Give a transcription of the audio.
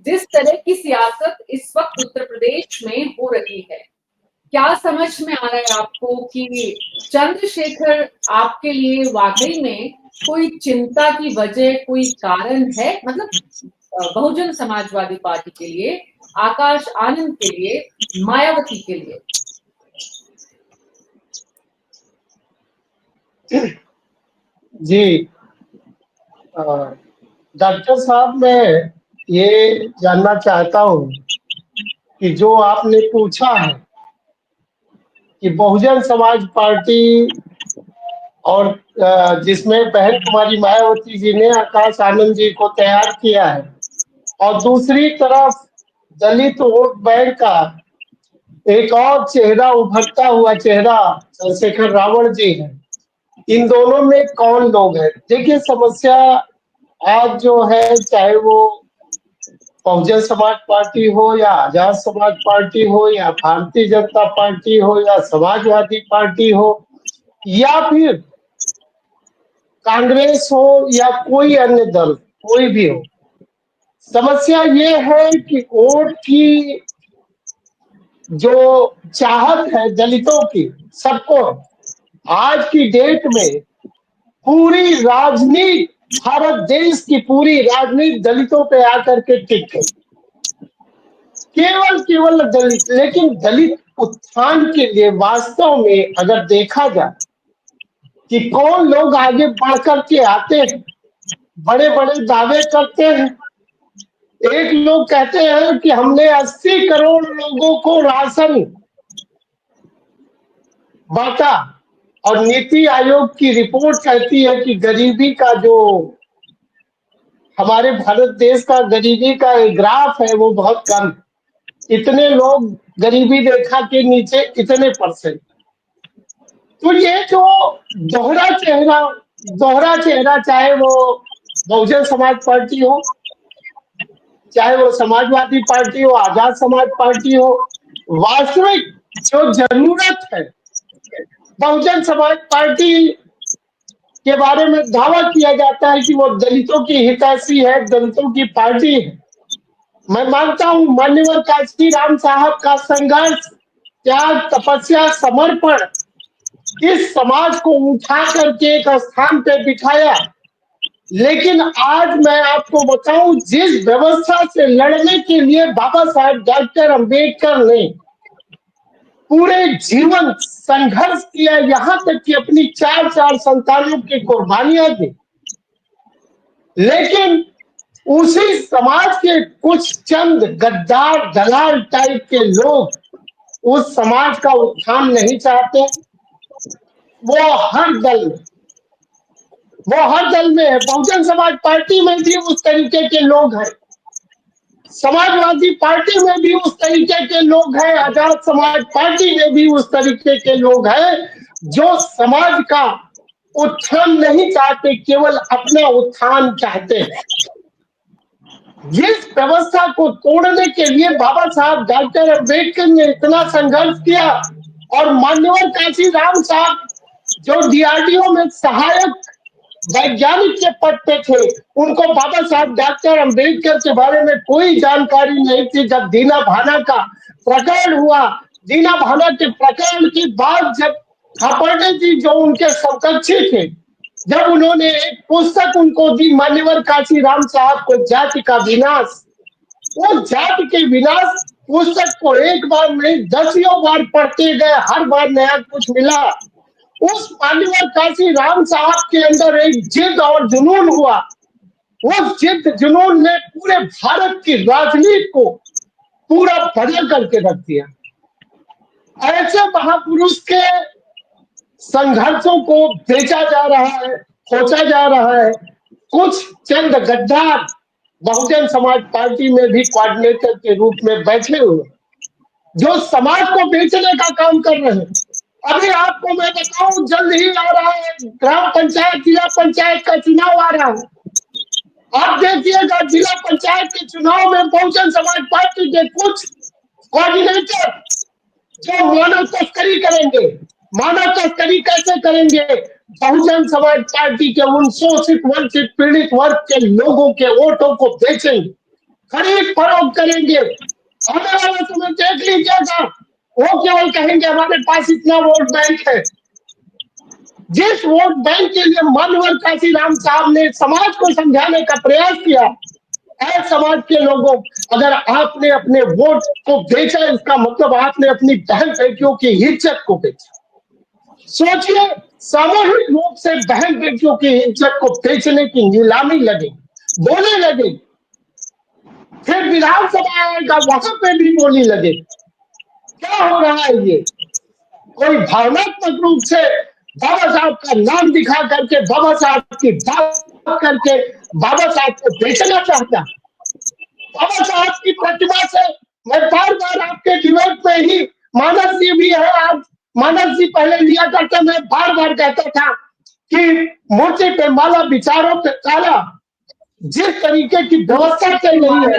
जिस तरह की सियासत इस वक्त उत्तर प्रदेश में हो रही है, क्या समझ में आ रहा है आपको कि चंद्रशेखर आपके लिए वाकई में कोई चिंता की वजह, कोई कारण है? मतलब बहुजन समाजवादी पार्टी के लिए, आकाश आनंद के लिए, मायावती के लिए। जी डॉक्टर साहब, मैं ये जानना चाहता हूँ कि जो आपने पूछा है कि बहुजन समाज पार्टी और जिसमें बहन कुमारी मायावती जी ने आकाश आनंद जी को तैयार किया है, और दूसरी तरफ दलित वोट बैंक का एक और चेहरा, उभरता हुआ चेहरा चंद्रशेखर रावण जी है। इन दोनों में कौन लोग हैं? देखिए, समस्या आज जो है, चाहे वो बहुजन समाज पार्टी हो या आजाद समाज पार्टी हो या भारतीय जनता पार्टी हो या समाजवादी पार्टी हो या फिर कांग्रेस हो या कोई अन्य दल, कोई भी हो, समस्या ये है कि वोट की जो चाहत है दलितों की, सबको आज की डेट में पूरी राजनीति, भारत देश की पूरी राजनीति दलितों पे आकर के टिक गई। केवल दलित, लेकिन दलित उत्थान के लिए वास्तव में अगर देखा जाए कि कौन लोग आगे बढ़ करके आते हैं, बड़े बड़े दावे करते हैं। एक लोग कहते हैं कि हमने 80 करोड़ लोगों को राशन बांटा, और नीति आयोग की रिपोर्ट कहती है कि गरीबी का जो हमारे भारत देश का गरीबी का एक ग्राफ है वो बहुत कम, इतने लोग गरीबी रेखा के नीचे, इतने %। तो ये जो दोहरा चेहरा, चाहे वो बहुजन समाज पार्टी हो, चाहे वो समाजवादी पार्टी हो, आजाद समाज पार्टी हो, वास्तविक जो जरूरत है, बहुजन समाज पार्टी के बारे में दावा किया जाता है कि वो दलितों की हितैषी है, दलितों की पार्टी है। मैं मानता हूं मान्यवर काशी राम साहब का संघर्ष, त्याग, तपस्या, समर्पण इस समाज को उठा करके एक स्थान पे बिठाया। लेकिन आज मैं आपको बताऊं, जिस व्यवस्था से लड़ने के लिए बाबा साहब डॉक्टर अंबेडकर ने पूरे जीवन संघर्ष किया, यहां तक कि अपनी 4 संतानों की कुर्बानियां दी, लेकिन उसी समाज के कुछ चंद गद्दार दलाल टाइप के लोग उस समाज का उत्थान नहीं चाहते। वो हर दल में है। बहुजन समाज पार्टी में भी उस तरीके के लोग हैं, समाजवादी पार्टी में भी उस तरीके के लोग हैं, आजाद समाज पार्टी में भी उस तरीके के लोग हैं जो समाज का उत्थान नहीं चाहते, केवल अपना उत्थान चाहते हैं। जिस व्यवस्था को तोड़ने के लिए बाबा साहब डॉक्टर अंबेडकर ने इतना संघर्ष किया, और मान्यवर काशी राम साहब जो डीआरडीओ में सहायक वैज्ञानिक के पद पे थे, उनको बाबा साहब डॉक्टर अंबेडकर के बारे में कोई जानकारी नहीं थी। जब दीना भाना का प्रकरण हुआ, दीना भाना के प्रकरण की बात जब खापर्डे जी जो उनके समकक्षी थे, जब उन्होंने एक पुस्तक उनको दी, मान्यवर काशी राम साहब को, जाति का विनाश, वो जाति के विनाश पुस्तक को एक बार नहीं 10 बार पढ़ते गए, हर बार नया कुछ मिला। उस मान्यवर काशी राम साहब के अंदर एक जिद और जुनून हुआ। उस जिद जुनून ने पूरे भारत की राजनीति को पूरा बदल करके रख दिया। ऐसे महापुरुष के संघर्षों को बेचा जा रहा है, खोचा जा रहा है। कुछ चंद गद्दार बहुजन समाज पार्टी में भी कोऑर्डिनेटर के रूप में बैठे हुए, जो समाज को बेचने का काम कर रहे हैं। अभी आपको मैं बताऊं, जल्द ही आ रहा है ग्राम पंचायत, जिला पंचायत का चुनाव आ रहा है। आप देखिएगा, जिला पंचायत के चुनाव में बहुजन समाज पार्टी के कुछ कोऑर्डिनेटर जो मानव तस्करी करेंगे। मानव तस्करी कैसे करेंगे? बहुजन समाज पार्टी के उन शोषित, वंचित, पीड़ित वर्ग के लोगों के वोटों को बेचेंगे। खरीद फरोख्त करेंगे। आने वाला समय देख लीजिएगा, वो केवल कहेंगे हमारे पास इतना वोट बैंक है। जिस वोट बैंक के लिए मानवर काशीराम साहब ने समाज को समझाने का प्रयास किया, ऐसे समाज के लोगों, अगर आपने अपने वोट को बेचा, इसका मतलब आपने अपनी बहन बेटियों की इज्जत को बेचा। सोचिए, सामूहिक रूप से बहन बेटियों की इज्जत को बेचने की नीलामी लगी, बोले लगे। फिर विधानसभा आएगा, वहां पे भी बोली लगे। क्या हो रहा है ये? कोई भावनात्मक रूप से बाबा साहब का नाम दिखा करके, बाबा साहब की बात करके बाबा साहब को बेचना चाहता। बाबा साहब की प्रतिमा से मैं बार बार आपके डिबेट में ही, मानस जी भी है, आप मानस जी पहले लिया करते, मैं बार बार कहता था कि मूर्ति पे माला, विचारों पे ताला। जिस तरीके की व्यवस्था चल रही है,